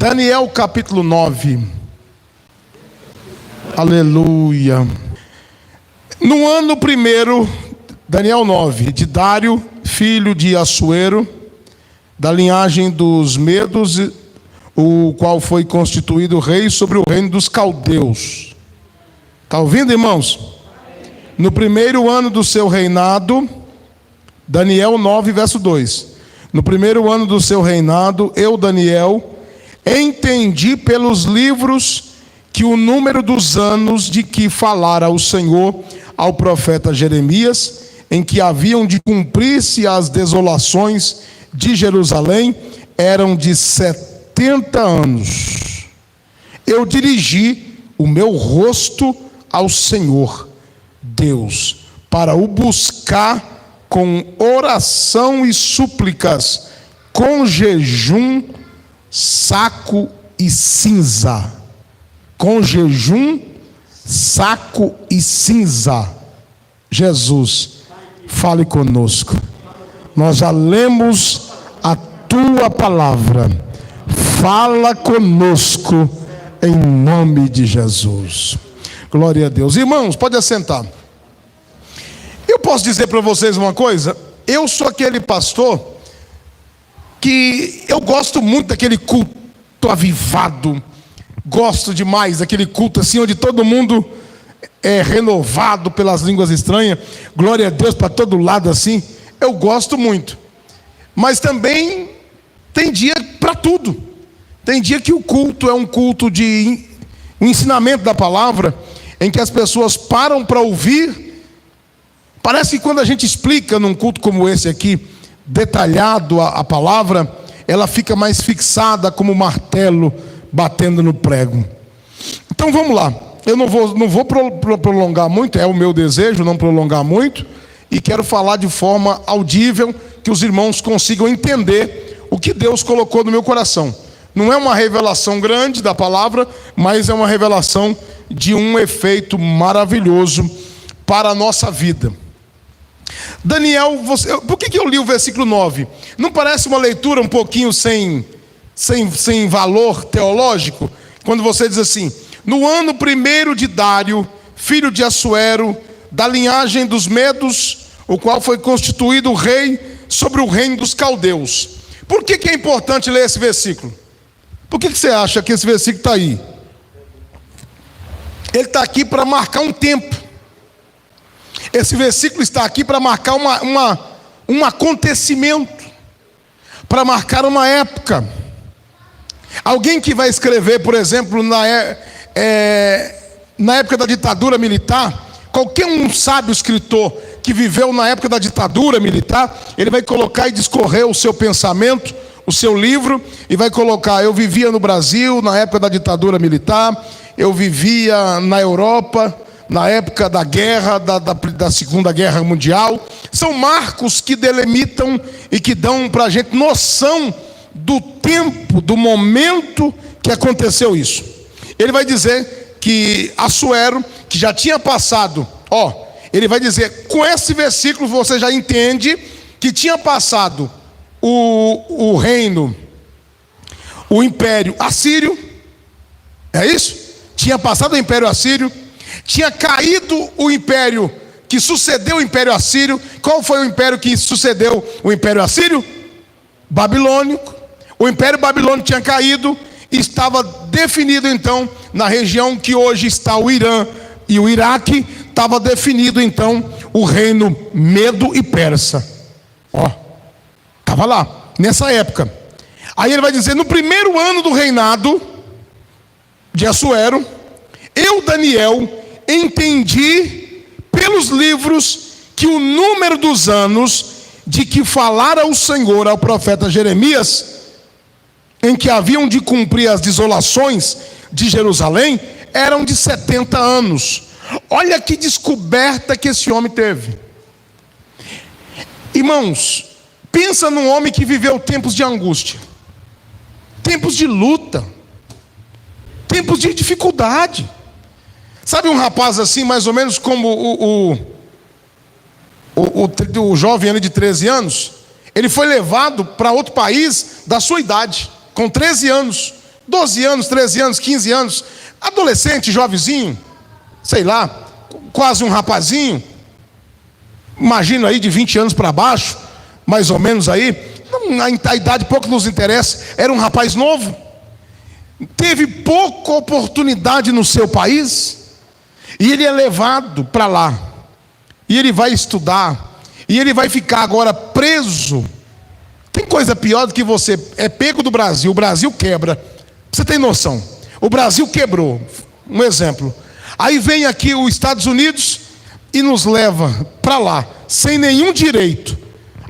Daniel capítulo 9. Aleluia. No ano primeiro, Daniel 9, de Dário, filho de Assuero, da linhagem dos Medos, o qual foi constituído rei sobre o reino dos caldeus. Está ouvindo, irmãos? No primeiro ano do seu reinado, Daniel 9, verso 2. No primeiro ano do seu reinado, eu, Daniel, entendi pelos livros que o número dos anos de que falara o Senhor ao profeta Jeremias, em que haviam de cumprir-se as desolações de Jerusalém, eram de 70 anos. Eu dirigi o meu rosto ao Senhor Deus, para o buscar com oração e súplicas, com jejum, saco e cinza. Com jejum, saco e cinza. Jesus, fale conosco. Nós já lemos a tua palavra. Fala conosco em nome de Jesus. Glória a Deus. Irmãos, pode assentar. Eu posso dizer para vocês uma coisa? Eu sou aquele pastor que eu gosto muito daquele culto avivado. Gosto demais daquele culto assim, onde todo mundo é renovado pelas línguas estranhas. Glória a Deus para todo lado assim. Eu gosto muito. Mas também tem dia para tudo. Tem dia que o culto é um culto de um ensinamento da palavra, em que as pessoas param para ouvir. Parece que quando a gente explica num culto como esse aqui, detalhado a palavra, ela fica mais fixada como martelo batendo no prego. Então vamos lá. Eu não vou prolongar muito, é o meu desejo não prolongar muito, e quero falar de forma audível, que os irmãos consigam entender o que Deus colocou no meu coração. Não é uma revelação grande da palavra, mas é uma revelação de um efeito maravilhoso para a nossa vida. Daniel, por que eu li o versículo 9? Não parece uma leitura um pouquinho sem valor teológico? Quando você diz assim: no ano primeiro de Dário, filho de Assuero, da linhagem dos Medos, o qual foi constituído rei sobre o reino dos caldeus. Por que é importante ler esse versículo? Por que você acha que esse versículo está aí? Ele está aqui para marcar um tempo. Esse versículo está aqui para marcar um acontecimento, para marcar uma época. Alguém que vai escrever, por exemplo, na época da ditadura militar, qualquer um sábio escritor que viveu na época da ditadura militar, ele vai colocar e discorrer o seu pensamento, o seu livro, e vai colocar: eu vivia no Brasil na época da ditadura militar, eu vivia na Europa na época da guerra, da Segunda Guerra Mundial. São marcos que delimitam e que dão para a gente noção do tempo, do momento que aconteceu isso. Ele vai dizer que Assuero, que já tinha passado, ele vai dizer, com esse versículo você já entende que tinha passado o reino, o império assírio, é isso? Tinha passado o império assírio, tinha caído o império que sucedeu o império assírio. Qual foi o império que sucedeu o império assírio? Babilônico. O império babilônico tinha caído e estava definido então na região que hoje está o Irã e o Iraque. Estava definido então o reino Medo e Persa. Estava lá, nessa época. Aí ele vai dizer: no primeiro ano do reinado de Assuero, eu, Daniel, entendi pelos livros que o número dos anos de que falara o Senhor ao profeta Jeremias, em que haviam de cumprir as desolações de Jerusalém, eram de 70 anos. Olha que descoberta que esse homem teve. Irmãos, pensa num homem que viveu tempos de angústia, tempos de luta, tempos de dificuldade. Sabe um rapaz assim, mais ou menos como o jovem ali de 13 anos? Ele foi levado para outro país da sua idade, com 13 anos, 12 anos, 13 anos, 15 anos, adolescente, jovenzinho, sei lá, quase um rapazinho, imagino aí de 20 anos para baixo, mais ou menos aí, a idade pouco nos interessa, era um rapaz novo, teve pouca oportunidade no seu país, e ele é levado para lá, e ele vai estudar, e ele vai ficar agora preso. Tem coisa pior do que você é pego do Brasil, o Brasil quebra. Você tem noção? O Brasil quebrou. Um exemplo. Aí vem aqui os Estados Unidos e nos leva para lá, sem nenhum direito.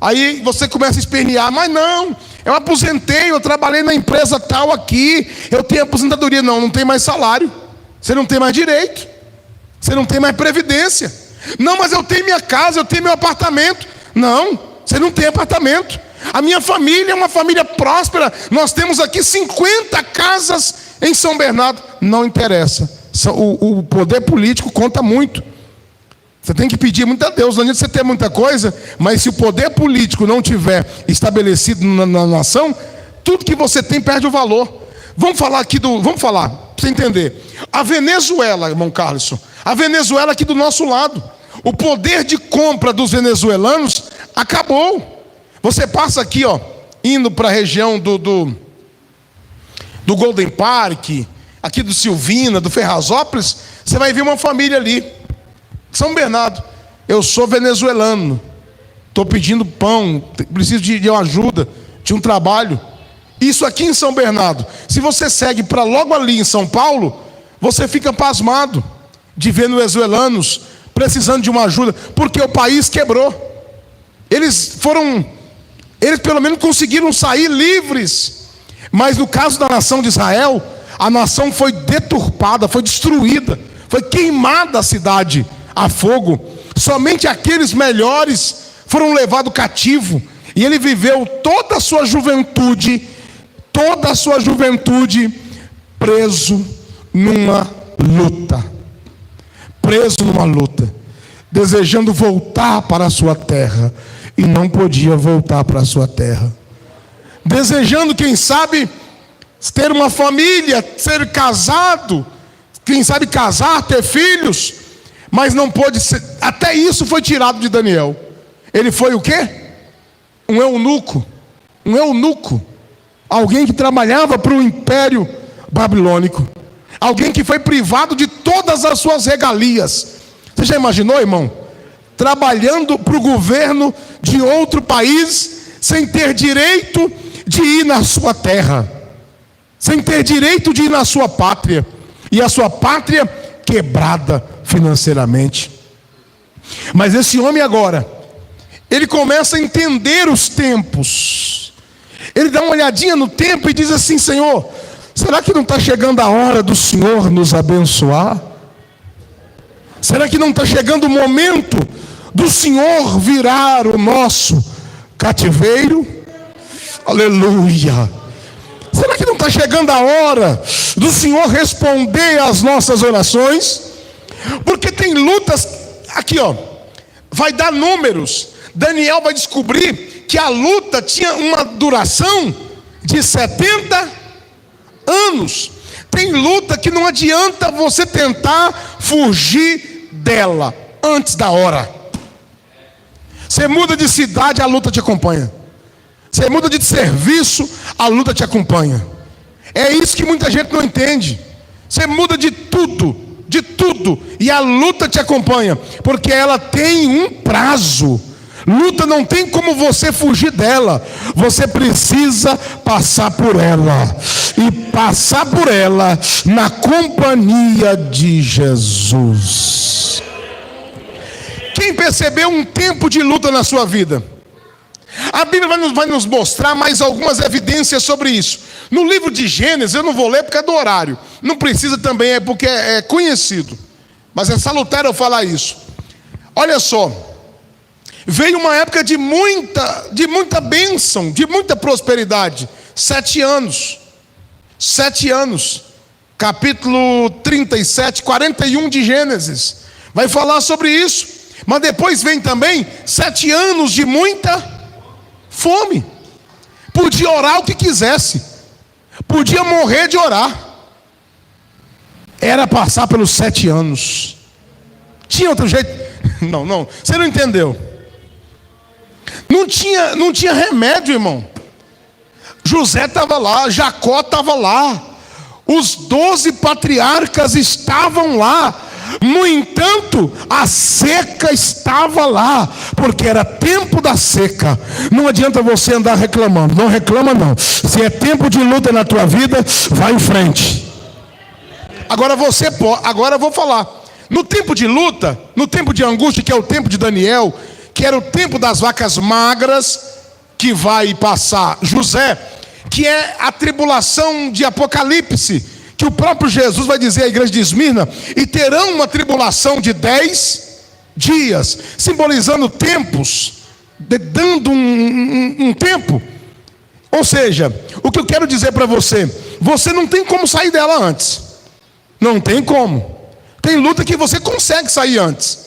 Aí você começa a espernear, mas não, eu aposentei, eu trabalhei na empresa tal aqui, eu tenho aposentadoria. Não, não tem mais salário. Você não tem mais direito. Você não tem mais previdência. Não, mas eu tenho minha casa, eu tenho meu apartamento. Não, você não tem apartamento. A minha família é uma família próspera. Nós temos aqui 50 casas em São Bernardo. Não interessa. O poder político conta muito. Você tem que pedir muito a Deus. Não adianta você ter muita coisa, mas se o poder político não tiver estabelecido na nação, tudo que você tem perde o valor. Vamos falar, para você entender. A Venezuela, irmão Carlos, a Venezuela aqui do nosso lado. O poder de compra dos venezuelanos acabou. Você passa aqui, ó, indo para a região do Golden Park, aqui do Silvina, do Ferrazópolis, você vai ver uma família ali, São Bernardo. Eu sou venezuelano, estou pedindo pão, preciso de uma ajuda, de um trabalho. Isso aqui em São Bernardo. Se você segue para logo ali em São Paulo, você fica pasmado de venezuelanos precisando de uma ajuda, porque o país quebrou. Eles pelo menos conseguiram sair livres. Mas no caso da nação de Israel, a nação foi deturpada, foi destruída, foi queimada a cidade a fogo. Somente aqueles melhores foram levados cativo. E ele viveu toda a sua juventude preso numa luta, desejando voltar para a sua terra, e não podia voltar para a sua terra, desejando, quem sabe, ter uma família, ser casado, quem sabe casar, ter filhos, mas não pôde ser. Até isso foi tirado de Daniel. Ele foi o quê? Um eunuco, alguém que trabalhava para o império babilônico, alguém que foi privado de todas as suas regalias. Você já imaginou, irmão? Trabalhando para o governo de outro país, sem ter direito de ir na sua terra, sem ter direito de ir na sua pátria, e a sua pátria quebrada financeiramente. Mas esse homem agora, ele começa a entender os tempos. Ele dá uma olhadinha no tempo e diz assim: Senhor, será que não está chegando a hora do Senhor nos abençoar? Será que não está chegando o momento do Senhor virar o nosso cativeiro? Aleluia! Será que não está chegando a hora do Senhor responder às nossas orações? Porque tem lutas, aqui ó, vai dar números. Daniel vai descobrir que a luta tinha uma duração de 70 anos. Tem luta que não adianta você tentar fugir dela antes da hora. Você muda de cidade, a luta te acompanha. Você muda de serviço, a luta te acompanha. É isso que muita gente não entende. Você muda de tudo, e a luta te acompanha, porque ela tem um prazo. Luta não tem como você fugir dela. Você precisa passar por ela, e passar por ela na companhia de Jesus. Quem percebeu um tempo de luta na sua vida? A Bíblia vai nos mostrar mais algumas evidências sobre isso. No livro de Gênesis, eu não vou ler porque é do horário. Não precisa também, é porque é conhecido. Mas é salutar eu falar isso. Olha só. Veio uma época de muita bênção, de muita prosperidade. 7 anos. 7 anos. Capítulo 37, 41 de Gênesis. Vai falar sobre isso. Mas depois vem também 7 anos de muita fome. Podia orar o que quisesse. Podia morrer de orar. Era passar pelos 7 anos. Tinha outro jeito? Não, você não entendeu. Não tinha remédio, irmão. José estava lá, Jacó estava lá, os 12 patriarcas estavam lá. No entanto, a seca estava lá, porque era tempo da seca. Não adianta você andar reclamando, não reclama não. Se é tempo de luta na tua vida, vai em frente. Agora eu vou falar. No tempo de luta, no tempo de angústia, que é o tempo de Daniel, que era o tempo das vacas magras, que vai passar José, que é a tribulação de Apocalipse, que o próprio Jesus vai dizer à igreja de Esmirna, e terão uma tribulação de 10 dias, simbolizando tempos, dando um tempo. Ou seja, o que eu quero dizer para você, você não tem como sair dela antes. Não tem como. Tem luta que você consegue sair antes,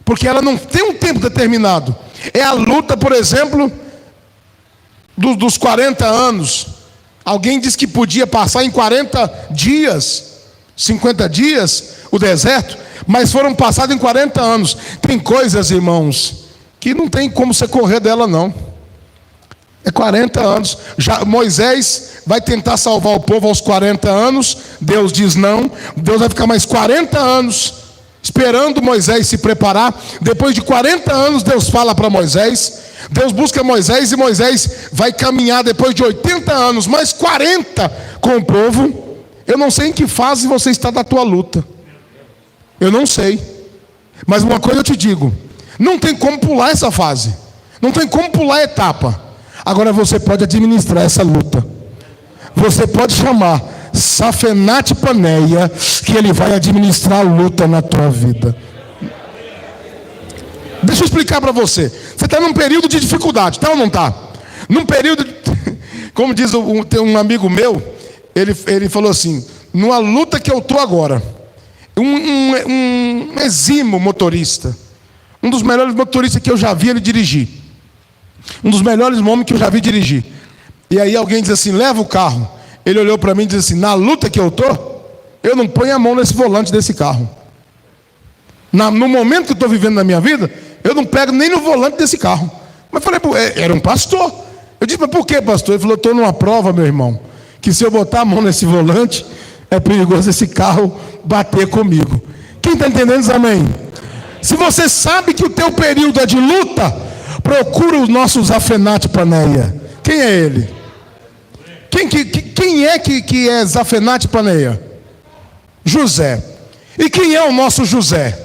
porque ela não tem um tempo determinado. É a luta, por exemplo, dos 40 anos. Alguém disse que podia passar em 40 dias, 50 dias, o deserto, mas foram passados em 40 anos. Tem coisas, irmãos, que não tem como você correr dela, não. É 40 anos. Já Moisés vai tentar salvar o povo aos 40 anos. Deus diz não. Deus vai ficar mais 40 anos esperando Moisés se preparar. Depois de 40 anos, Deus fala para Moisés. Deus busca Moisés e Moisés vai caminhar depois de 80 anos, mais 40 com o povo. Eu não sei em que fase você está da tua luta. Eu não sei. Mas uma coisa eu te digo: não tem como pular essa fase. Não tem como pular a etapa. Agora você pode administrar essa luta. Você pode chamar Safenat Paneia, que ele vai administrar a luta na tua vida. Deixa eu explicar para você. Você está num período de dificuldade, tá ou não está? Num período, como diz tem um amigo meu, ele falou assim: numa luta que eu estou agora, um exímio motorista, um dos melhores motoristas que eu já vi ele dirigir, um dos melhores homens que eu já vi dirigir. E aí alguém diz assim: leva o carro. Ele olhou para mim e disse assim: na luta que eu estou, eu não ponho a mão nesse volante desse carro. No momento que eu estou vivendo na minha vida, eu não pego nem no volante desse carro. Mas falei, era um pastor. Eu disse: mas por que, pastor? Ele falou: estou numa prova, meu irmão, que se eu botar a mão nesse volante, é perigoso esse carro bater comigo. Quem está entendendo, diz amém? Se você sabe que o teu período é de luta, procura o nosso Zafenat Paneia. Quem é ele? Quem é que é Zafenat Paneia? José. E quem é o nosso José?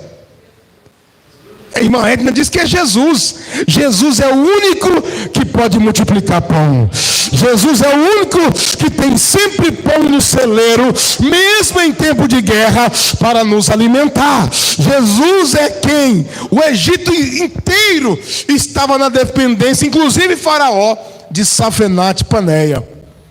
A irmã Edna diz que é Jesus. Jesus é o único que pode multiplicar pão. Jesus é o único que tem sempre pão no celeiro, mesmo em tempo de guerra, para nos alimentar. Jesus é quem? O Egito inteiro estava na dependência, inclusive Faraó, de Safenat Paneia.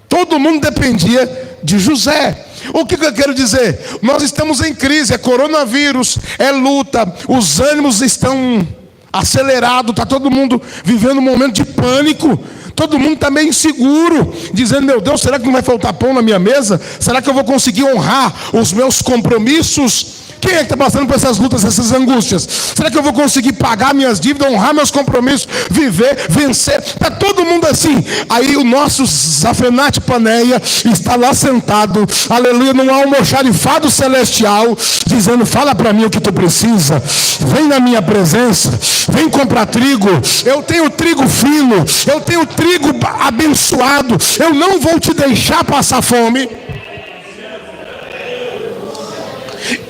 Todo mundo dependia de José. O que eu quero dizer? Nós estamos em crise, é coronavírus, é luta, os ânimos estão acelerados, está todo mundo vivendo um momento de pânico, todo mundo está meio inseguro, dizendo: meu Deus, será que não vai faltar pão na minha mesa? Será que eu vou conseguir honrar os meus compromissos? Quem é que está passando por essas lutas, essas angústias? Será que eu vou conseguir pagar minhas dívidas, honrar meus compromissos, viver, vencer? Está todo mundo assim. Aí o nosso Zafenat Paneia está lá sentado, aleluia, num almoxarifado celestial, dizendo: fala para mim o que tu precisa, vem na minha presença, vem comprar trigo, eu tenho trigo fino, eu tenho trigo abençoado, eu não vou te deixar passar fome.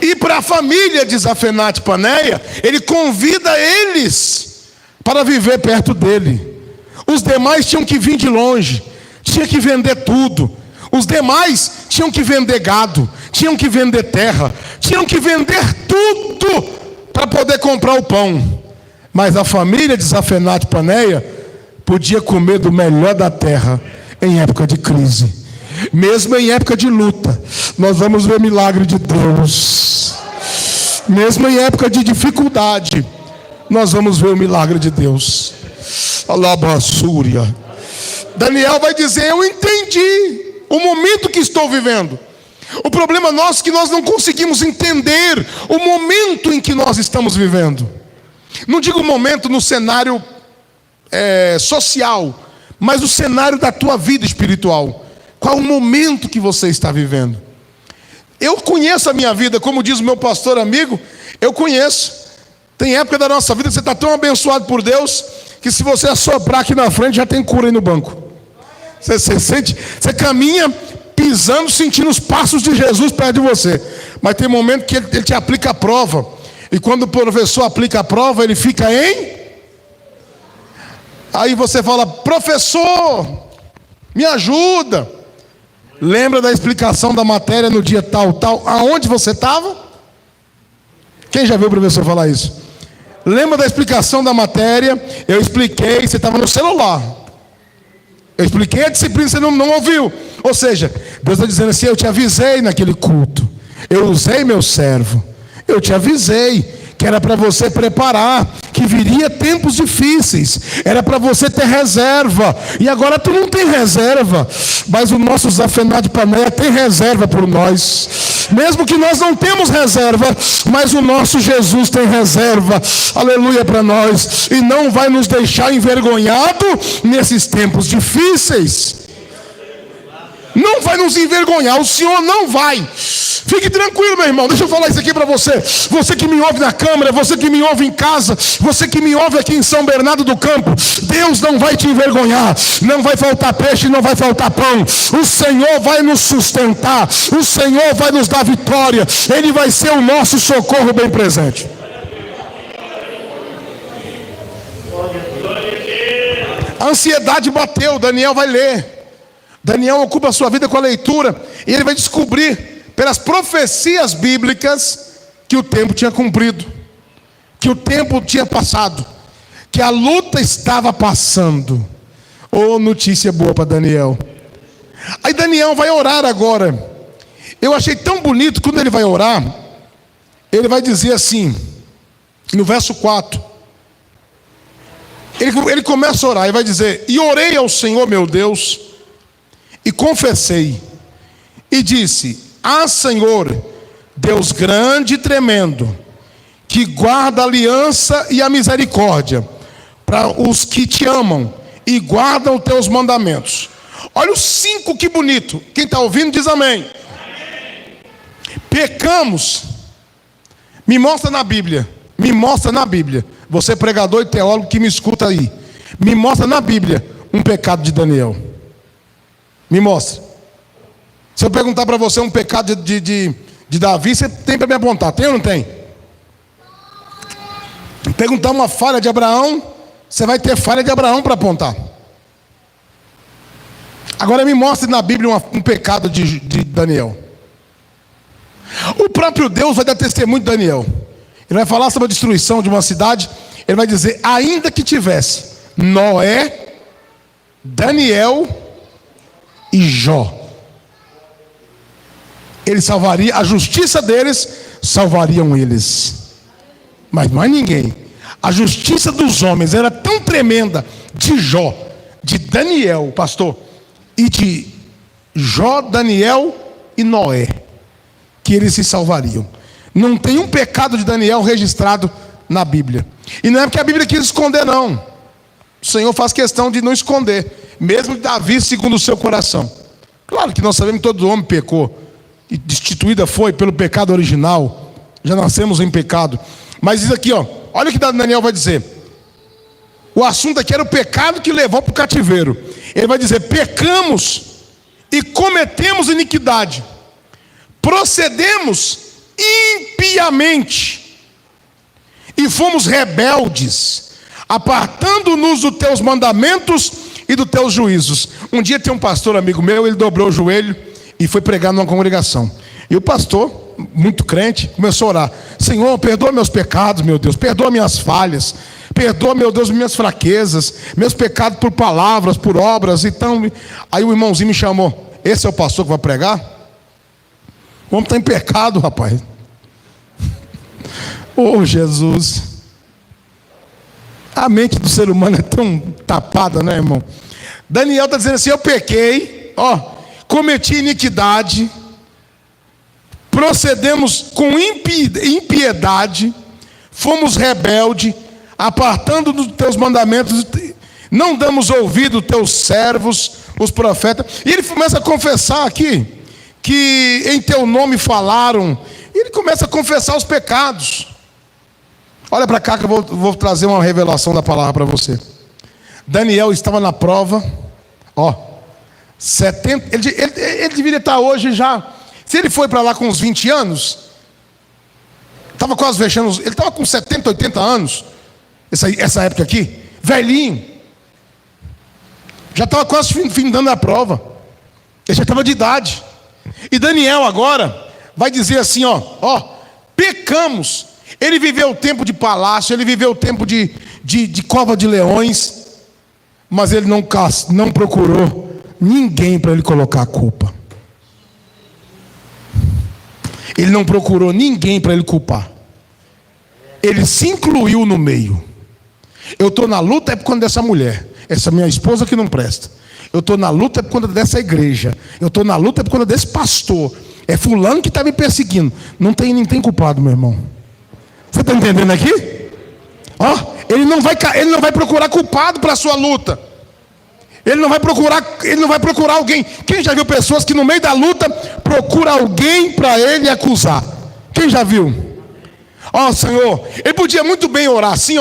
E para a família de Zafenat Paneia, ele convida eles para viver perto dele. Os demais tinham que vir de longe, tinha que vender tudo. Os demais tinham que vender gado, tinham que vender terra, tinham que vender tudo para poder comprar o pão. Mas a família de Zafenat Paneia podia comer do melhor da terra em época de crise. Mesmo em época de luta, nós vamos ver milagre de Deus. Mesmo em época de dificuldade, nós vamos ver o milagre de Deus. Alabassúria. Daniel vai dizer: eu entendi. o momento que estou vivendo. O problema nosso é que nós não conseguimos entender o momento em que nós estamos vivendo. Não digo momento no cenário social, mas o cenário da tua vida espiritual. Qual o momento que você está vivendo? Eu conheço a minha vida, como diz o meu pastor amigo, eu conheço. Tem época da nossa vida que você está tão abençoado por Deus, que se você assoprar aqui na frente, já tem cura aí no banco. Você sente, você caminha pisando, sentindo os passos de Jesus perto de você. Mas tem momento que ele te aplica a prova. E quando o professor aplica a prova, ele fica em... Aí você fala, professor, me ajuda. Lembra da explicação da matéria no dia tal, aonde você estava? Quem já viu o professor falar isso? Lembra da explicação da matéria? Eu expliquei, você estava no celular. Eu expliquei a disciplina, você não ouviu. Ou seja, Deus está dizendo assim, eu te avisei naquele culto. Eu usei meu servo. Eu te avisei que era para você preparar, que viria tempos difíceis, era para você ter reserva, e agora tu não tem reserva, mas o nosso Zafená de Paneia tem reserva por nós, mesmo que nós não temos reserva, mas o nosso Jesus tem reserva, aleluia, para nós, e não vai nos deixar envergonhado nesses tempos difíceis. Não vai nos envergonhar, o Senhor não vai. Fique tranquilo, meu irmão, deixa eu falar isso aqui para você. Você que me ouve na câmara, você que me ouve em casa, você que me ouve aqui em São Bernardo do Campo, Deus não vai te envergonhar. Não vai faltar peixe, não vai faltar pão. O Senhor vai nos sustentar, o Senhor vai nos dar vitória. Ele vai ser o nosso socorro bem presente. A ansiedade bateu, Daniel vai ler. Daniel ocupa a sua vida com a leitura, e ele vai descobrir pelas profecias bíblicas que o tempo tinha cumprido, que o tempo tinha passado, que a luta estava passando. Oh, notícia boa para Daniel. Aí Daniel vai orar agora. Eu achei tão bonito quando ele vai orar. Ele vai dizer assim, no verso 4. Ele começa a orar e vai dizer: e orei ao Senhor meu Deus, e confessei, e disse: ah, Senhor, Deus grande e tremendo, que guarda a aliança e a misericórdia para os que te amam e guardam os teus mandamentos. Olha os 5, que bonito. Quem está ouvindo diz amém. Pecamos. Me mostra na Bíblia. Me mostra na Bíblia. Você pregador e teólogo que me escuta aí. Me mostra na Bíblia um pecado de Daniel. Me mostra. Se eu perguntar para você um pecado de Davi, você tem para me apontar. Tem ou não tem? Perguntar uma falha de Abraão, você vai ter falha de Abraão para apontar. Agora me mostre na Bíblia um pecado de Daniel. O próprio Deus vai dar testemunho de Daniel. Ele vai falar sobre a destruição de uma cidade. Ele vai dizer: ainda que tivesse Noé, Daniel e Jó, ele salvaria, a justiça deles salvariam eles, mas mais ninguém. A justiça dos homens era tão tremenda, de Jó, de Daniel, pastor, e de Jó, Daniel e Noé, que eles se salvariam. Não tem um pecado de Daniel registrado na Bíblia. E não é porque a Bíblia quis esconder, não. O Senhor faz questão de não esconder, mesmo de Davi segundo o seu coração. Claro que nós sabemos que todo homem pecou, e destituída foi pelo pecado original. Já nascemos em pecado. Mas diz aqui, ó, olha o que Daniel vai dizer. O assunto aqui era o pecado que levou para o cativeiro. Ele vai dizer: pecamos e cometemos iniquidade, procedemos impiamente e fomos rebeldes, apartando-nos dos teus mandamentos e dos teus juízos. Um dia tem um pastor amigo meu, ele dobrou o joelho e foi pregar numa congregação. E o pastor, muito crente, começou a orar: Senhor, perdoa meus pecados, meu Deus, perdoa minhas falhas, perdoa, meu Deus, minhas fraquezas, meus pecados por palavras, por obras. Então, aí o irmãozinho me chamou: esse é o pastor que vai pregar? O homem está em pecado, rapaz. Oh, Jesus. A mente do ser humano é tão tapada, né, irmão? Daniel está dizendo assim: eu pequei, ó, cometi iniquidade, procedemos com impiedade, fomos rebelde, apartando dos teus mandamentos, não damos ouvido aos teus servos, os profetas. E ele começa a confessar aqui, que em teu nome falaram. E ele começa a confessar os pecados. Olha para cá que eu vou trazer uma revelação da palavra para você. Daniel estava na prova, 70, ele deveria estar hoje já. Se ele foi para lá com uns 20 anos, estava quase fechando, ele estava com 70, 80 anos, essa época aqui, velhinho, já estava quase findando a prova, ele já estava de idade. E Daniel agora vai dizer assim, pecamos. Ele viveu o tempo de palácio, ele viveu o tempo de cova de leões, mas ele não procurou ninguém para ele colocar a culpa. Ele não procurou ninguém para ele culpar. Ele se incluiu no meio. Eu estou na luta é por conta dessa mulher, essa minha esposa que não presta. Eu estou na luta é por conta dessa igreja. Eu estou na luta é por conta desse pastor. É fulano que está me perseguindo. Não tem culpado, meu irmão. Você está entendendo aqui? Ele não vai procurar culpado para a sua luta. Ele não vai procurar alguém. Quem já viu pessoas que no meio da luta procura alguém para ele acusar? Quem já viu? Senhor, ele podia muito bem orar assim,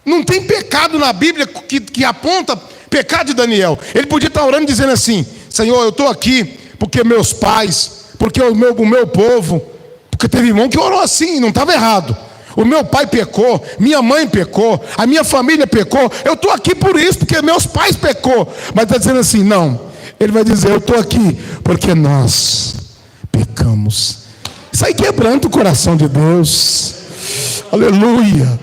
não tem pecado na Bíblia que aponta pecado de Daniel. Ele podia estar orando dizendo assim: Senhor, eu estou aqui porque meus pais, porque o meu povo, porque teve irmão que orou assim, não estava errado. O meu pai pecou, minha mãe pecou, a minha família pecou. Eu estou aqui por isso, porque meus pais pecou. Mas está dizendo assim, não. Ele vai dizer, eu estou aqui porque nós pecamos. Isso aí quebranta o coração de Deus. Aleluia.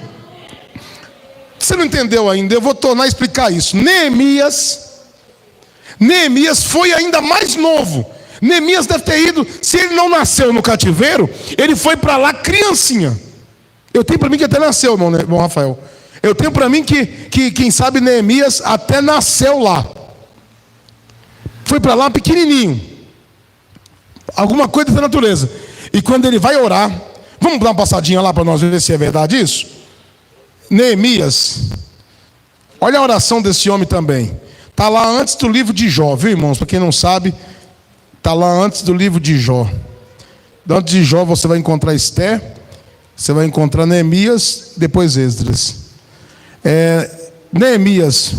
Você não entendeu ainda? Eu vou tornar a explicar isso. Neemias foi ainda mais novo. Neemias deve ter ido, se ele não nasceu no cativeiro, ele foi para lá criancinha. Eu tenho para mim que até nasceu, irmão Rafael. Eu tenho para mim que quem sabe Neemias até nasceu lá. Foi para lá pequenininho. Alguma coisa dessa natureza. E quando ele vai orar, vamos dar uma passadinha lá para nós ver se é verdade isso? Neemias, olha a oração desse homem também. Está lá antes do livro de Jó, viu, irmãos? Para quem não sabe, está lá antes do livro de Jó. Antes de Jó você vai encontrar Esther, você vai encontrar Neemias, depois Esdras. Neemias,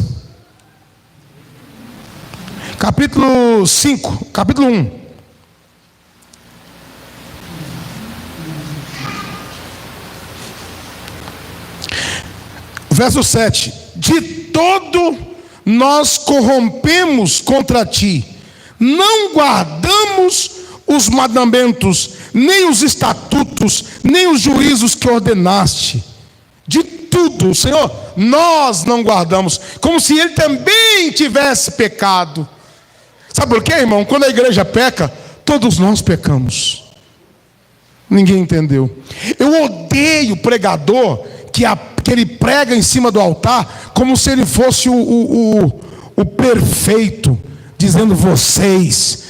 capítulo 5, capítulo 1. Verso 7. De todo nós corrompemos contra ti, não guardamos os mandamentos, nem os estatutos, nem os juízos que ordenaste. De tudo, Senhor, nós não guardamos, como se ele também tivesse pecado. Sabe por quê, irmão? Quando a igreja peca, todos nós pecamos. Ninguém entendeu. Eu odeio pregador que ele prega em cima do altar como se ele fosse o perfeito, dizendo vocês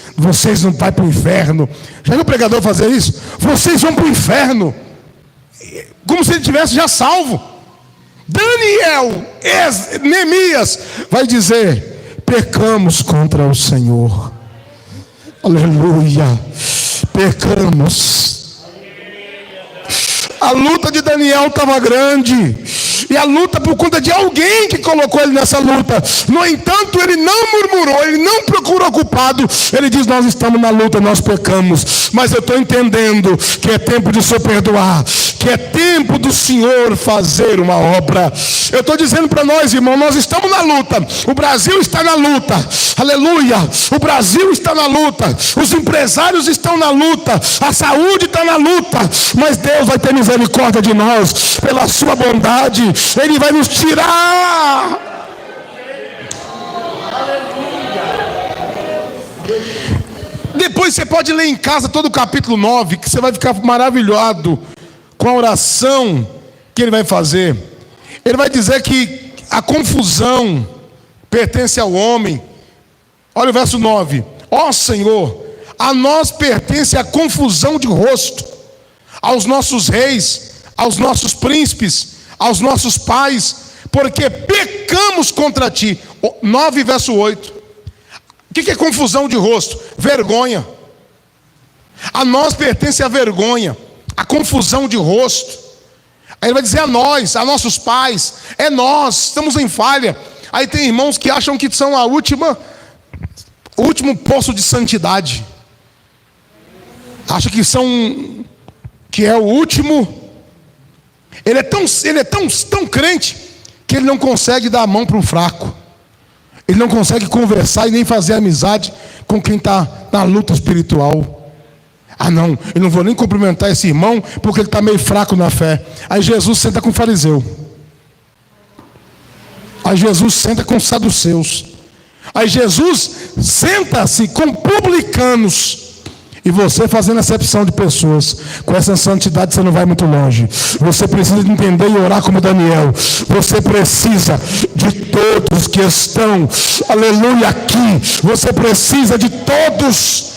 não vão para o inferno. Já viu o pregador fazer isso? Vocês vão para o inferno, como se ele tivesse já salvo. Neemias vai dizer: pecamos contra o Senhor. Aleluia. Pecamos. A luta de Daniel estava grande, e a luta por conta de alguém que colocou ele nessa luta. No entanto, ele não murmurou, ele não procurou culpado. Ele diz: nós estamos na luta, nós pecamos, mas eu estou entendendo que é tempo de o Senhor perdoar, que é tempo do Senhor fazer uma obra. Eu estou dizendo para nós, irmão, nós estamos na luta. O Brasil está na luta. Aleluia. O Brasil está na luta. Os empresários estão na luta. A saúde está na luta. Mas Deus vai ter misericórdia de nós pela sua bondade. Ele vai nos tirar. Depois você pode ler em casa todo o capítulo 9, que você vai ficar maravilhado com a oração que ele vai fazer. Ele vai dizer que a confusão pertence ao homem. Olha o verso 9. Ó Senhor, a nós pertence a confusão de rosto, aos nossos reis, aos nossos príncipes, aos nossos pais, porque pecamos contra ti. 9 verso 8. O que é confusão de rosto? Vergonha. A nós pertence a vergonha, a confusão de rosto. Aí ele vai dizer a nós, a nossos pais, é nós, estamos em falha. Aí tem irmãos que acham que são o último poço de santidade. Acham que é o último. Ele é tão crente que ele não consegue dar a mão para um fraco. Ele não consegue conversar e nem fazer amizade com quem está na luta espiritual. Ah não, eu não vou nem cumprimentar esse irmão porque ele está meio fraco na fé. Aí Jesus senta com o fariseu. Aí Jesus senta com os saduceus. Aí Jesus senta-se com publicanos. E você fazendo acepção de pessoas. Com essa santidade você não vai muito longe. Você precisa de entender e orar como Daniel. Você precisa de todos que estão, aleluia, aqui. Você precisa de todos.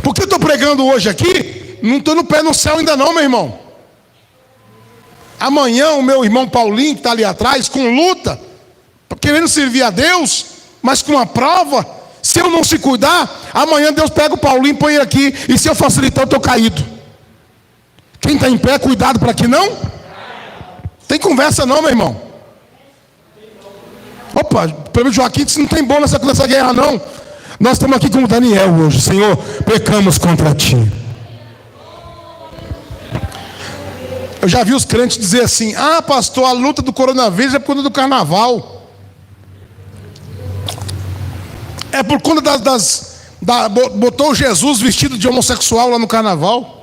Porque eu estou pregando hoje aqui, não estou no pé no céu ainda não, meu irmão. Amanhã o meu irmão Paulinho, que está ali atrás, com luta, querendo servir a Deus, mas com uma prova, se eu não se cuidar, amanhã Deus pega o Paulinho e põe ele aqui, e se eu facilitar eu estou caído. Quem está em pé, cuidado para que não tem conversa não, meu irmão. Opa, pelo Joaquim disse, não tem bom nessa guerra não. Nós estamos aqui como Daniel hoje. Senhor, pecamos contra ti. Eu já vi os crentes dizer assim: ah pastor, a luta do coronavírus é por conta do carnaval, é por conta botou Jesus vestido de homossexual lá no carnaval.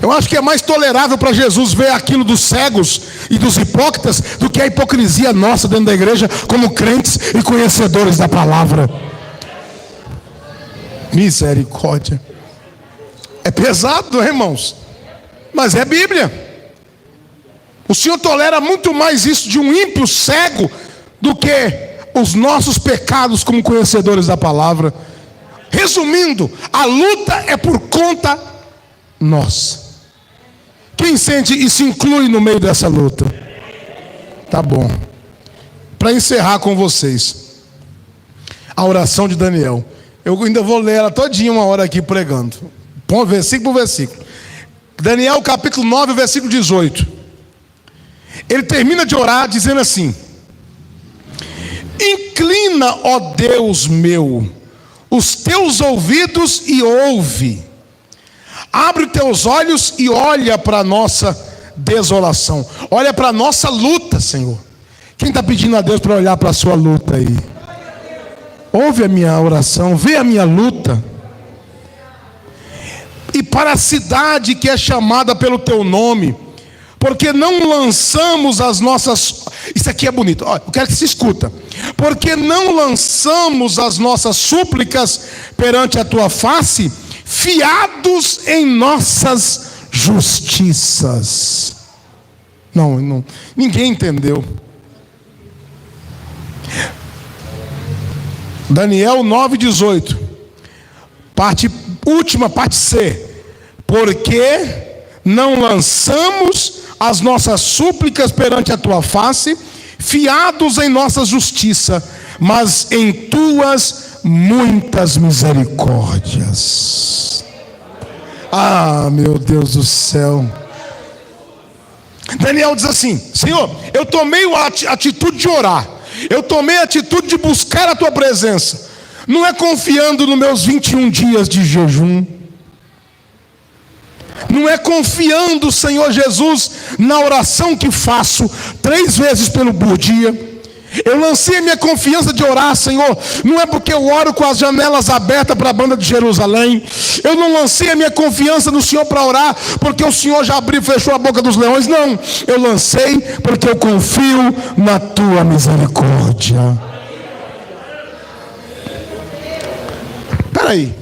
Eu acho que é mais tolerável para Jesus ver aquilo dos cegos e dos hipócritas do que a hipocrisia nossa dentro da igreja como crentes e conhecedores da palavra. Misericórdia. É pesado, não é, irmãos? Mas é Bíblia. O Senhor tolera muito mais isso de um ímpio cego do que os nossos pecados como conhecedores da palavra. Resumindo, a luta é por conta nossa. Quem sente e se inclui no meio dessa luta? Tá bom. Para encerrar com vocês, a oração de Daniel. Eu ainda vou ler ela todinha uma hora aqui pregando. Versículo por versículo. Daniel capítulo 9, versículo 18. Ele termina de orar dizendo assim: inclina, ó Deus meu, os teus ouvidos e ouve. Abre os teus olhos e olha para a nossa desolação. Olha para a nossa luta, Senhor. Quem está pedindo a Deus para olhar para a sua luta aí? Ouve a minha oração, vê a minha luta. E para a cidade que é chamada pelo teu nome, porque não lançamos as nossas... Isso aqui é bonito, olha, eu quero que se escuta. Porque não lançamos as nossas súplicas perante a tua face, fiados em nossas justiças. Não, ninguém entendeu. Daniel 9:18, última parte C. Porque não lançamos as nossas súplicas perante a tua face, fiados em nossa justiça, mas em tuas muitas misericórdias. Ah, meu Deus do céu. Daniel diz assim: Senhor, eu tomei a atitude de orar, eu tomei a atitude de buscar a tua presença. Não é confiando nos meus 21 dias de jejum, não é confiando, Senhor Jesus, na oração que faço 3 vezes por dia. Eu lancei a minha confiança de orar, Senhor, não é porque eu oro com as janelas abertas para a banda de Jerusalém. Eu não lancei a minha confiança no Senhor para orar porque o Senhor já abriu e fechou a boca dos leões. Não, eu lancei porque eu confio na tua misericórdia. Espera aí,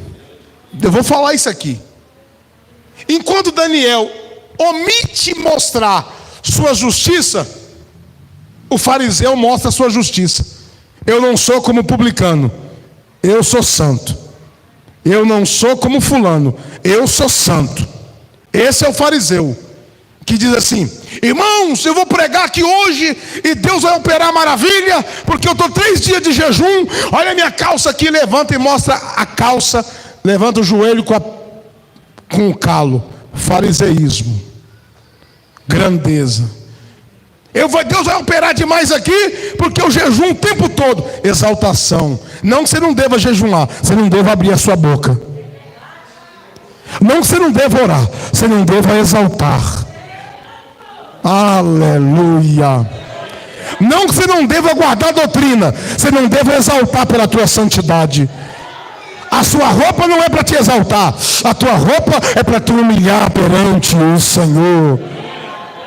eu vou falar isso aqui. Enquanto Daniel omite mostrar sua justiça, O fariseu mostra a sua justiça. Eu não sou como publicano, eu sou santo. Eu não sou como fulano, eu sou santo. Esse é o fariseu, que diz assim: irmãos, eu vou pregar aqui hoje e Deus vai operar maravilha, porque eu estou 3 dias de jejum. Olha a minha calça aqui, levanta e mostra a calça, levanta o joelho com o calo. Fariseísmo, grandeza. Deus vai operar demais aqui, porque eu jejum o tempo todo. Exaltação. Não que você não deva jejuar, você não deva abrir a sua boca. Não que você não deva orar, você não deva exaltar. Aleluia. Não que você não deva guardar a doutrina, você não deva exaltar pela tua santidade. A sua roupa não é para te exaltar, a tua roupa é para te humilhar perante o Senhor.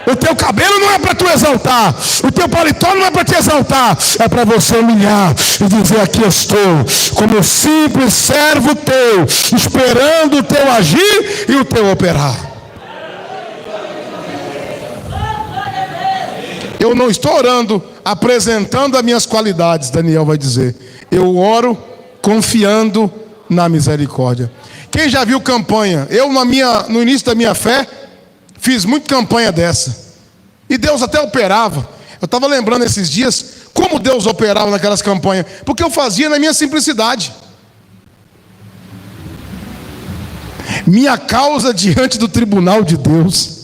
O teu cabelo não é para tu exaltar, o teu paletó não é para te exaltar, é para você humilhar e dizer: aqui estou, como simples servo teu, esperando o teu agir e o teu operar. Eu não estou orando apresentando as minhas qualidades, Daniel vai dizer. Eu oro confiando na misericórdia. Quem já viu campanha? Eu no início da minha fé fiz muita campanha dessa. E Deus até operava. Eu estava lembrando esses dias como Deus operava naquelas campanhas. Porque eu fazia na minha simplicidade. Minha causa diante do tribunal de Deus.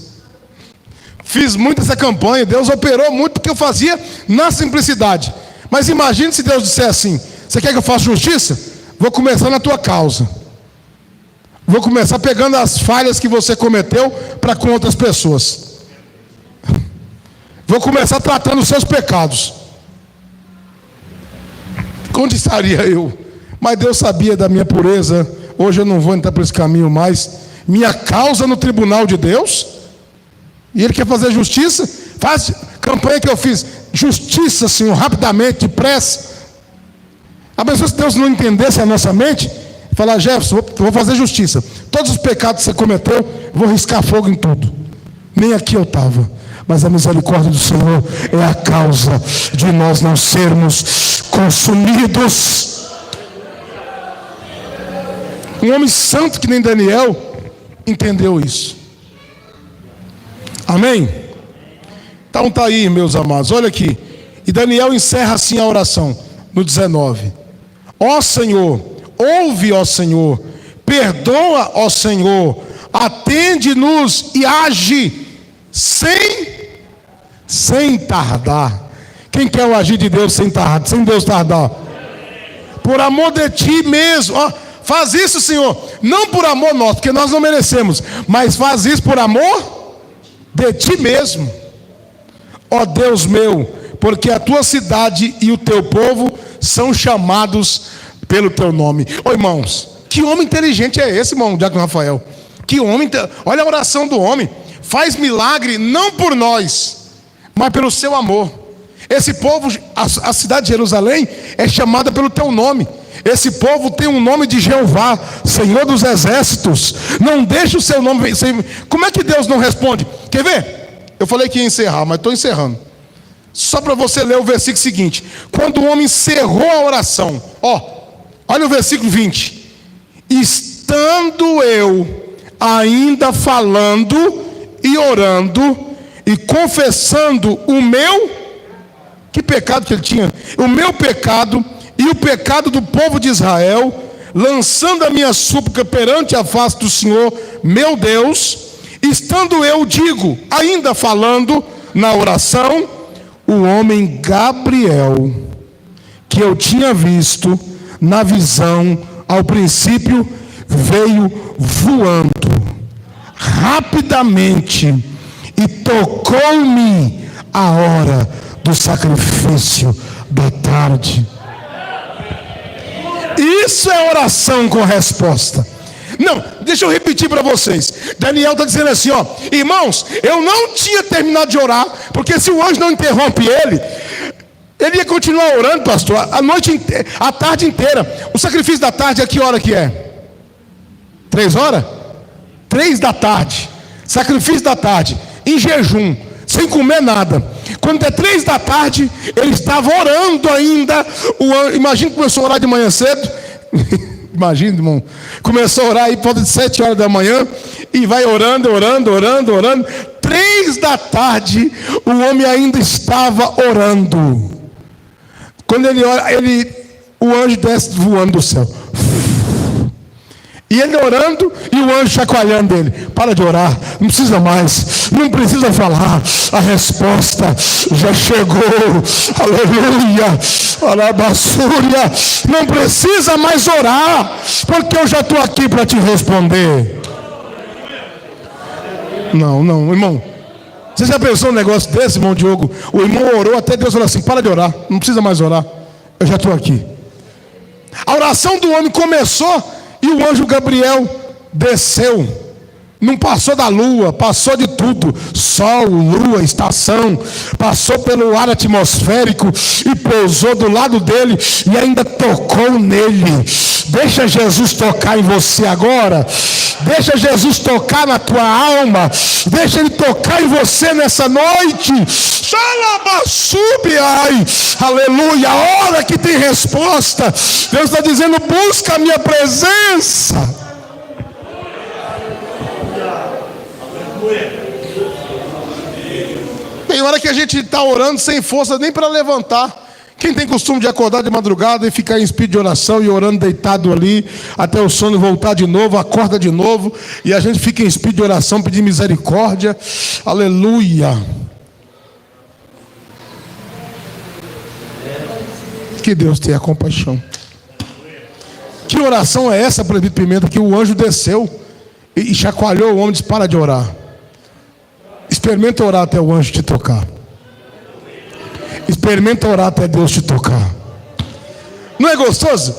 Fiz muito essa campanha. Deus operou muito porque eu fazia na simplicidade. Mas imagine se Deus disser assim: você quer que eu faça justiça? Vou começar na tua causa. Vou começar pegando as falhas que você cometeu para com outras pessoas. Vou começar tratando os seus pecados. Onde estaria eu? Mas Deus sabia da minha pureza. Hoje eu não vou entrar por esse caminho mais. Minha causa no tribunal de Deus. E Ele quer fazer justiça. Faz campanha que eu fiz. Justiça, Senhor, rapidamente, depressa. A pessoa, se Deus não entendesse a nossa mente, falar: Jefferson, vou fazer justiça. Todos os pecados que você cometeu, vou riscar fogo em tudo. Nem aqui eu estava. Mas a misericórdia do Senhor é a causa de nós não sermos consumidos. Um homem santo que nem Daniel entendeu isso. Amém? Então está aí, meus amados, olha aqui. E Daniel encerra assim a oração, no 19. Ó Senhor, ouve, ó Senhor, perdoa, ó Senhor, atende-nos e age sem tardar. Quem quer o agir de Deus sem tardar, sem Deus tardar? Por amor de ti mesmo. Ó, faz isso, Senhor, não por amor nosso, porque nós não merecemos, mas faz isso por amor de ti mesmo. Ó Deus meu, porque a tua cidade e o teu povo são chamados pelo teu nome. Ô irmãos, que homem inteligente é esse, irmão Diácono Rafael? Que homem, olha a oração do homem. Faz milagre não por nós, mas pelo seu amor. Esse povo, a cidade de Jerusalém é chamada pelo teu nome. Esse povo tem um nome de Jeová, Senhor dos exércitos. Não deixa o seu nome. Como é que Deus não responde? Quer ver? Eu falei que ia encerrar, mas estou encerrando. Só para você ler o versículo seguinte. Quando o homem encerrou a oração, olha o versículo 20. Estando eu ainda falando e orando e confessando o meu, que pecado que ele tinha? O meu pecado e o pecado do povo de Israel, lançando a minha súplica perante a face do Senhor, meu Deus, estando eu, digo, ainda falando na oração, o homem Gabriel, que eu tinha visto na visão ao princípio, veio voando rapidamente e tocou-me a hora do sacrifício da tarde. Isso é oração com resposta. Não, deixa eu repetir para vocês. Daniel está dizendo assim, irmãos, eu não tinha terminado de orar, porque se o anjo não interrompe ele ia continuar orando, pastor, a tarde inteira. O sacrifício da tarde, a que hora que é? 3 horas? 3 da tarde. Sacrifício da tarde, em jejum, sem comer nada. Quando é 3 da tarde, ele estava orando ainda. Imagina que começou a orar de manhã cedo. Imagina, irmão. Começou a orar aí por volta de 7 horas da manhã. E vai orando. 3 da tarde, o homem ainda estava orando. Quando ele ora, o anjo desce voando do céu. E ele orando e o anjo chacoalhando ele. Para de orar, não precisa mais, não precisa falar, a resposta já chegou. Aleluia, alabaçúria. Não precisa mais orar, porque eu já estou aqui para te responder. Não, irmão. Você já pensou um negócio desse, irmão Diogo? O irmão orou até Deus falou assim: para de orar, não precisa mais orar, eu já estou aqui. A oração do homem começou e o anjo Gabriel desceu. Não passou da lua, passou de tudo, sol, lua, estação, passou pelo ar atmosférico e pousou do lado dele e ainda tocou nele. Deixa Jesus tocar em você agora. Deixa Jesus tocar na tua alma. Deixa Ele tocar em você nessa noite. Ai, aleluia. A hora que tem resposta. Deus está dizendo: busca a minha presença. Tem hora que a gente está orando sem força nem para levantar. Quem tem costume de acordar de madrugada e ficar em espírito de oração e orando deitado ali, até o sono voltar de novo, acorda de novo, e a gente fica em espírito de oração pedindo misericórdia. Aleluia. Que Deus tenha compaixão. Que oração é essa, presbítero Pimenta, que o anjo desceu e chacoalhou o homem e disse: para de orar. Experimenta orar até o anjo te tocar. Experimenta orar até Deus te tocar. Não é gostoso?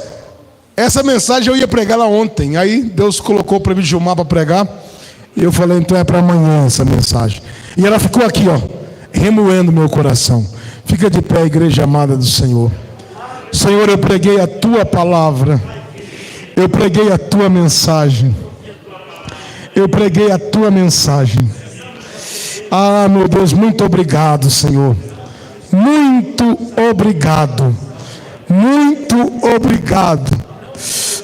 Essa mensagem eu ia pregar lá ontem. Aí Deus colocou para mim Gilmar para pregar. E eu falei: então é para amanhã essa mensagem. E ela ficou aqui, remoendo meu coração. Fica de pé, igreja amada do Senhor. Senhor, eu preguei a tua palavra. Eu preguei a tua mensagem. Eu preguei a tua mensagem. Ah, meu Deus, muito obrigado, Senhor. Muito obrigado. Muito obrigado.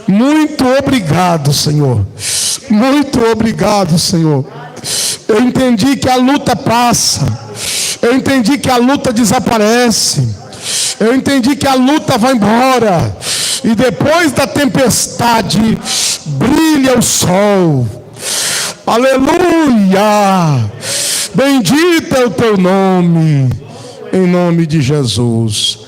Muito obrigado, Senhor. Muito obrigado, Senhor. Eu entendi que a luta passa. Eu entendi que a luta desaparece. Eu entendi que a luta vai embora. E depois da tempestade brilha o sol. Aleluia. Bendito é o teu nome. Em nome de Jesus.